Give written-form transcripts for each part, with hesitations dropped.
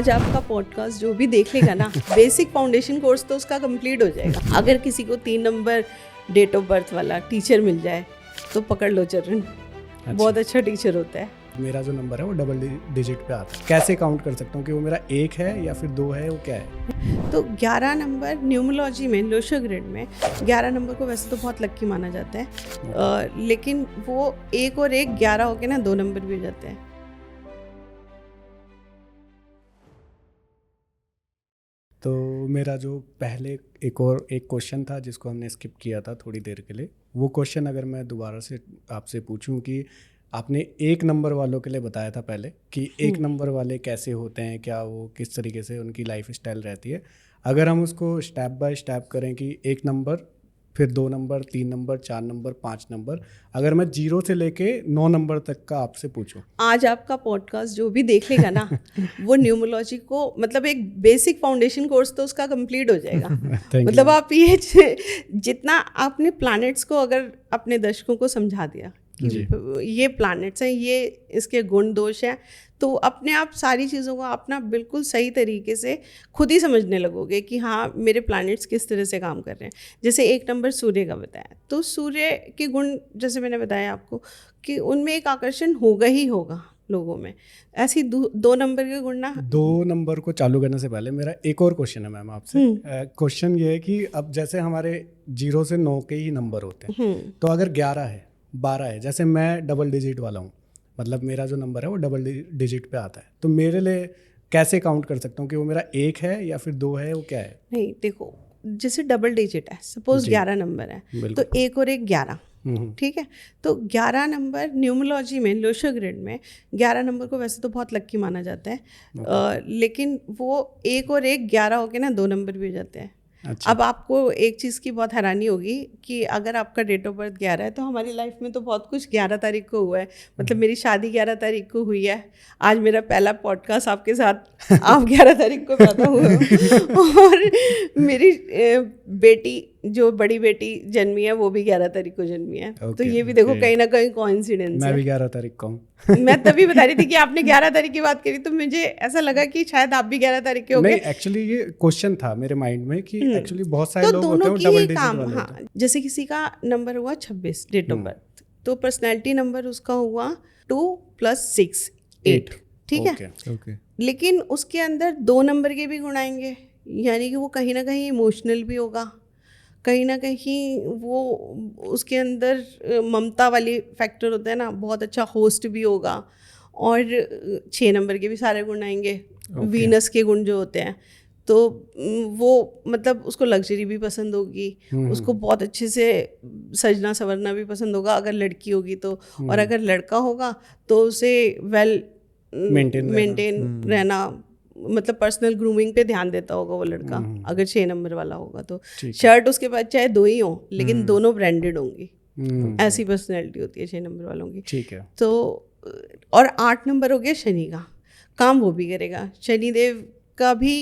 आज आपका पॉडकास्ट जो भी देख लेगा ना, बेसिक फाउंडेशन कोर्स तो उसका कंप्लीट हो जाएगा। अगर किसी को 3 नंबर डेट ऑफ बर्थ वाला टीचर मिल जाए तो पकड़ लो चरण, बहुत अच्छा टीचर होता है। मेरा जो नंबर है वो डबल डिजिट पे आता है, कैसे काउंट कर सकता हूँ कि वो मेरा 1 है या फिर 2 है, वो क्या है? तो 11 नंबर न्यूमरोलॉजी में, लोशो ग्रिड में 11 नंबर को वैसे तो बहुत लक्की माना जाता है, लेकिन वो 1 और 1 11 होके ना 2 नंबर भी हो जाते हैं। तो मेरा जो पहले एक क्वेश्चन था जिसको हमने स्किप किया था थोड़ी देर के लिए, वो क्वेश्चन अगर मैं दोबारा से आपसे पूछूं कि आपने 1 नंबर वालों के लिए बताया था पहले कि 1 नंबर वाले कैसे होते हैं, क्या वो किस तरीके से उनकी लाइफ स्टाइल रहती है। अगर हम उसको स्टेप बाय स्टेप करें कि 1 नंबर, फिर 2 नंबर, 3 नंबर, 4 नंबर, 5 नंबर, अगर मैं 0 से लेके 9 नंबर तक का आपसे पूछूं। आज आपका पॉडकास्ट जो भी देख लेगा ना वो न्यूमरोलॉजी को, मतलब एक बेसिक फाउंडेशन कोर्स तो उसका कंप्लीट हो जाएगा। मतलब आप ये जितना आपने प्लैनेट्स को अगर अपने दर्शकों को समझा दिया कि ये प्लैनेट्स हैं, ये इसके गुण दोष हैं, तो अपने आप सारी चीज़ों को अपना बिल्कुल सही तरीके से खुद ही समझने लगोगे कि हाँ मेरे प्लैनेट्स किस तरह से काम कर रहे हैं। जैसे 1 नंबर सूर्य का बताया, तो सूर्य के गुण जैसे मैंने बताया आपको कि उनमें एक आकर्षण होगा ही होगा लोगों में। ऐसी 2 नंबर के गुण ना। 2 नंबर को चालू करने से पहले मेरा एक और क्वेश्चन है मैम आपसे। क्वेश्चन ये है कि अब जैसे हमारे 0 से 9 के ही नंबर होते हैं, तो अगर 11 है, 12 है, जैसे मैं डबल डिजिट वाला हूँ, मतलब मेरा जो नंबर है वो डबल डिजिट पे आता है, तो मेरे लिए कैसे काउंट कर सकता हूँ कि वो मेरा 1 है या फिर 2 है, वो क्या है? नहीं देखो, जैसे डबल डिजिट है, सपोज 11 नंबर है, तो 1 और 1 11, ठीक है। तो 11 नंबर न्यूमरोलॉजी में, लोशो ग्रिड में 11 नंबर को वैसे तो बहुत लक्की माना जाता है, लेकिन वो 1 और 1 11 होके ना 2 नंबर भी हो जाते हैं। अच्छा। अब आपको एक चीज़ की बहुत हैरानी होगी कि अगर आपका डेट ऑफ बर्थ 11 है तो हमारी लाइफ में तो बहुत कुछ 11 तारीख को हुआ है। मतलब मेरी शादी 11 तारीख को हुई है, आज मेरा पहला पॉडकास्ट आपके साथ, आप 11 तारीख को पैदा हुए हो, और मेरी बेटी, जो बड़ी बेटी जन्मी है, वो भी 11 तारीख को जन्मी है। तो ये भी देखो कहीं ना कहीं कोइंसिडेंस है। मैं भी 11 तारीख को हूँ। मैं तभी बता रही थी कि आपने 11 तारीख की बात करी, तो मुझे ऐसा लगा कि शायद आप भी 11 तारीख के हो गए। नहीं, एक्चुअली ये क्वेश्चन था मेरे माइंड में कि एक्चुअली बहुत सारे तो लोग होते हैं दोनों डबल की डिजिट काम, वाले हाँ, होते हैं। जैसे किसी का नंबर हुआ 26 डेट ऑफ बर्थ, तो पर्सनैलिटी नंबर उसका हुआ 2 + 6 8, ठीक है। ओके। लेकिन उसके अंदर 2 नंबर के भी गुण आएंगे, यानी कि वो कहीं ना कहीं इमोशनल भी होगा, कहीं ना कहीं वो उसके अंदर ममता वाली फैक्टर होता है ना, बहुत अच्छा होस्ट भी होगा, और 6 नंबर के भी सारे गुण आएंगे। वीनस के गुण जो होते हैं, तो वो मतलब उसको लग्जरी भी पसंद होगी, उसको बहुत अच्छे से सजना संवरना भी पसंद होगा अगर लड़की होगी तो, और अगर लड़का होगा तो उसे वेल मेंटेन रहना, मतलब पर्सनल ग्रूमिंग पे ध्यान देता होगा वो लड़का, अगर 6 नंबर वाला होगा तो। शर्ट उसके पास चाहे 2 ही हो, लेकिन दोनों ब्रांडेड होंगी, ऐसी पर्सनैलिटी होती है 6 नंबर वालों की। ठीक है। तो और 8 नंबर हो गया शनि का, काम वो भी करेगा। शनिदेव का भी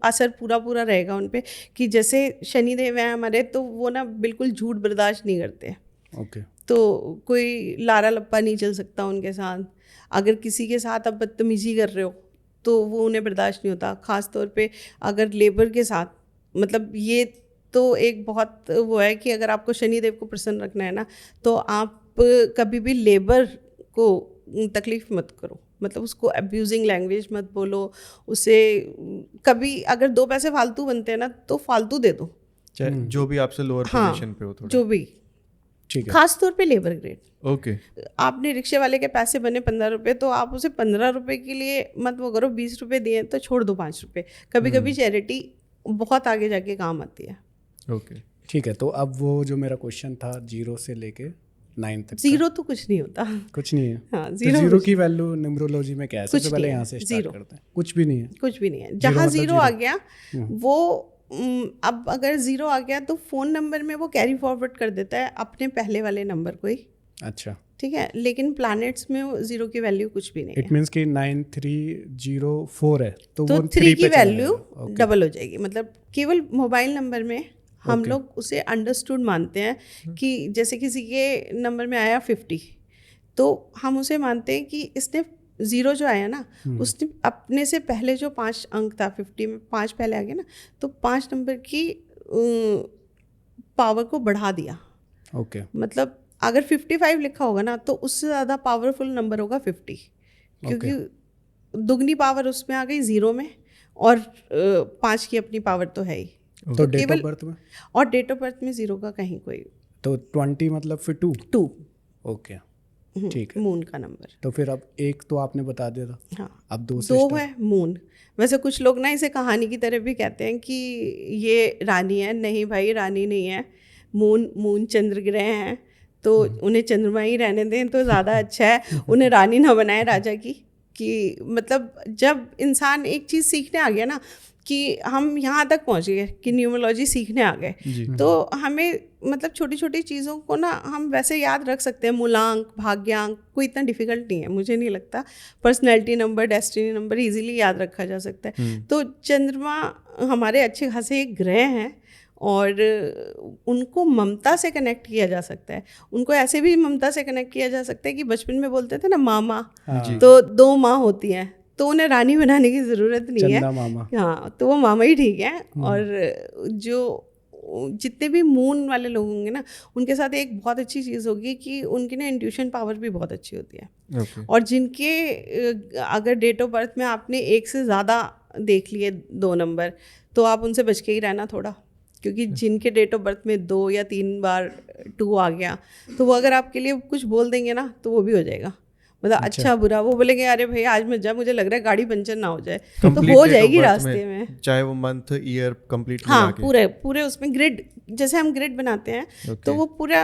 असर पूरा रहेगा उन पे, कि जैसे शनिदेव हैं हमारे, तो वो ना बिल्कुल झूठ बर्दाश्त नहीं करते। ओके। तो कोई लारा लप्पा नहीं चल सकता उनके साथ। अगर किसी के साथ आप बदतमीजी कर रहे हो तो वो उन्हें बर्दाश्त नहीं होता, ख़ास तौर पे अगर लेबर के साथ। मतलब ये तो एक बहुत वो है कि अगर आपको शनिदेव को प्रसन्न रखना है ना, तो आप कभी भी लेबर को तकलीफ़ मत करो, मतलब उसको अब्यूजिंग लैंग्वेज मत बोलो, उसे कभी अगर 2 पैसे फालतू बनते हैं ना तो फालतू दे दो, जो भी आपसे लोअर पोजीशन पे हो थोड़ा, जो भी, ठीक है। खास तौर पे लेबर ग्रेड। ओके। आपने रिक्शे वाले के पैसे बने 15 रुपये, तो आप उसे 15 रुपये के लिए मत वो करो, 20 रुपये दिए तो छोड़ दो 5 रुपये। कभी कभी चैरिटी बहुत आगे जाके काम आती है। ओके, ठीक है। तो अब वो जो मेरा क्वेश्चन था 0 से लेके 9 तक, 0 तो कुछ नहीं होता, कुछ नहीं है। हाँ, तो 0 की वैल्यू न्यूमरोलॉजी में क्या है? सबसे पहले यहाँ से स्टार्ट करते हैं। कुछ भी नहीं है, कुछ भी नहीं है। जहाँ 0 आ गया वो, अब अगर 0 आ गया तो फ़ोन नंबर में वो कैरी फॉरवर्ड कर देता है अपने पहले वाले नंबर को ही। अच्छा, ठीक है, लेकिन प्लैनेट्स में 0 की वैल्यू कुछ भी नहीं है। इट मीन्स कि 9304 है, तो वो 3 की वैल्यू डबल हो जाएगी। मतलब केवल मोबाइल नंबर में हम लोग उसे अंडरस्टूड मानते हैं कि जैसे किसी के नंबर में आया 50, तो हम उसे मानते हैं कि इसने ज़ीरो जो आया ना, उसने अपने से पहले जो 5 अंक था, 50 में 5 पहले आ गया ना, तो 5 नंबर की पावर को बढ़ा दिया। ओके। मतलब अगर 55 लिखा होगा ना, तो उससे ज़्यादा पावरफुल नंबर होगा 50, क्योंकि दुगनी पावर उसमें आ गई ज़ीरो में, और 5 की अपनी पावर तो है ही। तो डेट ऑफ बर्थ में, और डेट ऑफ बर्थ में ज़ीरो का कहीं कोई, तो 20 मतलब फिर 2। ओके, ठीक है। मून का नंबर। तो फिर अब एक तो आपने बता दिया था। हाँ, अब 2 से 2 है मून। वैसे कुछ लोग ना इसे कहानी की तरह भी कहते हैं कि ये रानी है। नहीं भाई, रानी नहीं है। मून चंद्र ग्रह हैं, तो उन्हें चंद्रमा ही रहने दें तो ज़्यादा अच्छा है। उन्हें रानी ना बनाए राजा की। कि मतलब जब इंसान एक चीज़ सीखने आ गया ना, कि हम यहाँ तक पहुँच गए कि न्यूमरोलॉजी सीखने आ गए, तो हमें मतलब छोटी छोटी चीज़ों को ना हम वैसे याद रख सकते हैं। मूलांक, भाग्यांक कोई इतना डिफिकल्ट नहीं है, मुझे नहीं लगता। Personality number, destiny number easily याद रखा जा सकता है। तो चंद्रमा हमारे अच्छे खासे एक ग्रह हैं, और उनको ममता से कनेक्ट किया जा सकता है। उनको ऐसे भी ममता से कनेक्ट किया जा सकता है कि बचपन में बोलते थे ना मामा, तो 2 माँ होती हैं, तो उन्हें रानी बनाने की ज़रूरत नहीं है। मामा। हाँ, तो वो मामा ही ठीक है। और जो जितने भी मून वाले लोग होंगे ना, उनके साथ एक बहुत अच्छी चीज़ होगी कि उनकी ना इंट्यूशन पावर भी बहुत अच्छी होती है। और जिनके अगर डेट ऑफ बर्थ में आपने 1 से ज़्यादा देख लिए 2 नंबर, तो आप उनसे बच के ही रहना थोड़ा, क्योंकि जिनके डेट ऑफ बर्थ में 2 या 3 बार 2 आ गया, तो वो अगर आपके लिए कुछ बोल देंगे ना, तो वो भी हो जाएगा। मतलब अच्छा बुरा, वो बोलेंगे अरे भाई आज मत जा, मुझे लग रहा है गाड़ी पंचर ना हो जाए, तो हो जाएगी रास्ते में। चाहे वो मंथ, ईयर कंप्लीट, हाँ, पूरे उसमें ग्रिड, जैसे हम ग्रिड बनाते हैं, तो वो पूरा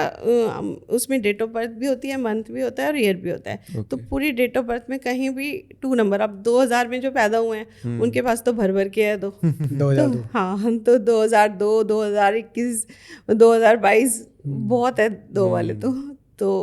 उसमें डेट ऑफ बर्थ भी होती है, मंथ भी होता है और ईयर भी होता है। तो पूरी डेट ऑफ बर्थ में कहीं भी 2 नंबर, अब 2000 में जो पैदा हुए हैं उनके पास तो भर भर के है 2। 2002। हाँ, तो 2002, 2021, 2022 बहुत है 2 वाले तो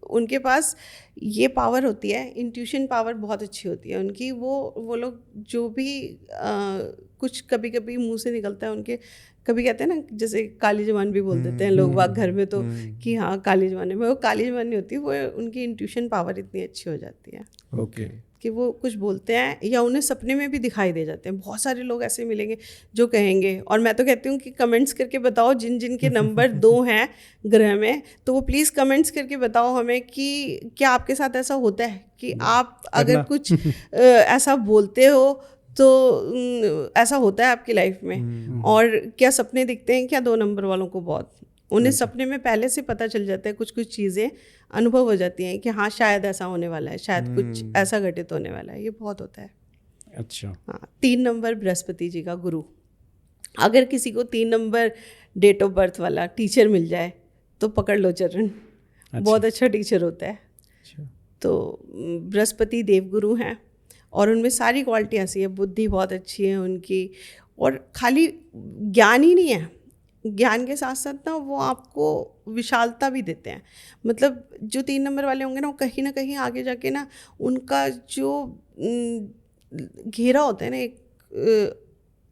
उनके पास ये पावर होती है। इंट्यूशन पावर बहुत अच्छी होती है उनकी। वो लोग जो भी कुछ कभी कभी मुंह से निकलता है उनके, कभी कहते हैं ना जैसे काली जबान भी बोल देते हैं लोग बाग घर में, तो कि हाँ काली जबान है, वो काली जबान नहीं होती, वो उनकी इंट्यूशन पावर इतनी अच्छी हो जाती है कि वो कुछ बोलते हैं या उन्हें सपने में भी दिखाई दे जाते हैं। बहुत सारे लोग ऐसे मिलेंगे जो कहेंगे, और मैं तो कहती हूँ कि कमेंट्स करके बताओ जिन जिन के नंबर 2 हैं ग्रह में, तो वो प्लीज़ कमेंट्स करके बताओ हमें कि क्या आपके साथ ऐसा होता है कि आप अगर कुछ ऐसा बोलते हो तो ऐसा होता है आपकी लाइफ में, और क्या सपने दिखते हैं क्या 2 नंबर वालों को? बहुत, उन्हें सपने में पहले से पता चल जाता है, कुछ कुछ चीज़ें अनुभव हो जाती हैं कि हाँ शायद ऐसा होने वाला है, शायद कुछ ऐसा घटित होने वाला है। ये बहुत होता है। अच्छा। हाँ, 3 नंबर बृहस्पति जी का गुरु। अगर किसी को 3 नंबर डेट ऑफ बर्थ वाला टीचर मिल जाए तो पकड़ लो चरण। बहुत अच्छा टीचर होता है। तो बृहस्पति देवगुरु हैं, और उनमें सारी क्वालिटी ऐसी है। बुद्धि बहुत अच्छी है उनकी, और खाली ज्ञान ही नहीं है, ज्ञान के साथ साथ ना वो आपको विशालता भी देते हैं। मतलब जो 3 नंबर वाले होंगे ना, वो कहीं ना कहीं आगे जाके ना उनका जो घेरा होता है ना एक,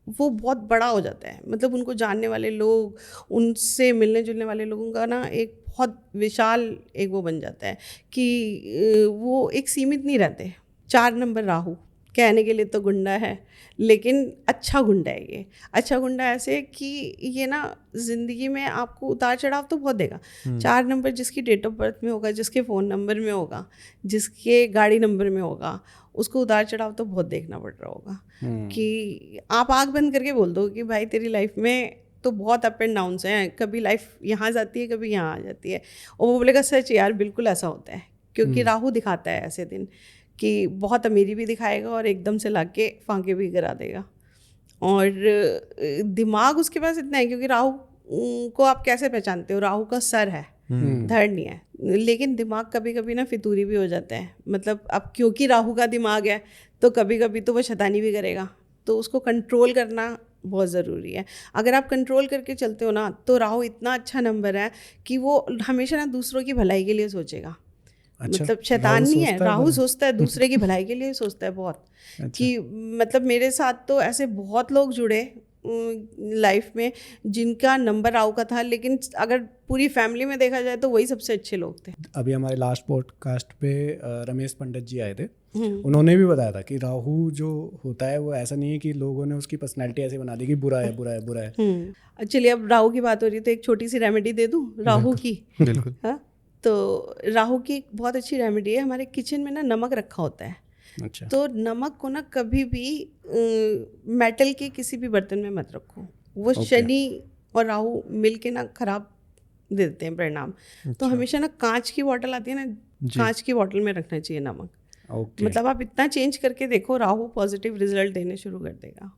वो बहुत बड़ा हो जाता है। मतलब उनको जानने वाले लोग, उनसे मिलने जुलने वाले लोगों का ना एक बहुत विशाल एक वो बन जाता है कि वो एक सीमित नहीं रहते। 4 नंबर राहु, कहने के लिए तो गुंडा है, लेकिन अच्छा गुंडा है ये। अच्छा गुंडा ऐसे कि ये ना ज़िंदगी में आपको उतार चढ़ाव तो बहुत देगा। 4 नंबर जिसकी डेट ऑफ बर्थ में होगा, जिसके फ़ोन नंबर में होगा, जिसके गाड़ी नंबर में होगा, उसको उतार चढ़ाव तो बहुत देखना पड़ रहा होगा। कि आप आँख बंद करके बोल दो कि भाई तेरी लाइफ में तो बहुत अप एंड डाउन्स हैं, कभी लाइफ यहाँ जाती है, कभी यहाँ आ जाती है। और वो बोलेगा सच यार, बिल्कुल ऐसा होता है, क्योंकि राहु दिखाता है ऐसे दिन कि बहुत अमीरी भी दिखाएगा और एकदम से लाके फांके भी गिरा देगा। और दिमाग उसके पास इतना है, क्योंकि राहु को आप कैसे पहचानते हो? राहु का सर है, धड़ नहीं है, लेकिन दिमाग कभी कभी ना फितूरी भी हो जाता है। मतलब अब क्योंकि राहु का दिमाग है, तो कभी कभी तो वो शैतानी भी करेगा, तो उसको कंट्रोल करना बहुत ज़रूरी है। अगर आप कंट्रोल करके चलते हो ना, तो राहु इतना अच्छा नंबर है कि वो हमेशा ना दूसरों की भलाई के लिए सोचेगा। अच्छा, मतलब शैतान नहीं है, राहु सोचता है दूसरे की भलाई के लिए सोचता है बहुत। अच्छा। कि मतलब मेरे साथ तो ऐसे बहुत लोग जुड़े लाइफ में जिनका नंबर राहु का था, लेकिन अगर पूरी फैमिली में देखा जाए तो वही सबसे अच्छे लोग थे। अभी हमारे लास्ट पॉडकास्ट पे रमेश पंडित जी आए थे, उन्होंने भी बताया था कि राहु जो होता है वो ऐसा नहीं है कि लोगों ने उसकी पर्सनैलिटी ऐसे बना दी कि बुरा है बुरा है बुरा है। चलिए, अब राहु की बात हो रही है तो एक छोटी सी रेमेडी दे दूं राहु की। बिल्कुल। हाँ, तो राहु की एक बहुत अच्छी रेमेडी है। हमारे किचन में ना नमक रखा होता है, अच्छा। तो नमक को ना कभी भी मेटल के किसी भी बर्तन में मत रखो, वो शनि और राहु मिल के ना खराब दे देते हैं परिणाम। तो हमेशा ना कांच की बॉटल आती है ना, कांच की बॉटल में रखना चाहिए नमक। ओके। मतलब आप इतना चेंज करके देखो, राहु पॉजिटिव रिजल्ट देने शुरू कर देगा।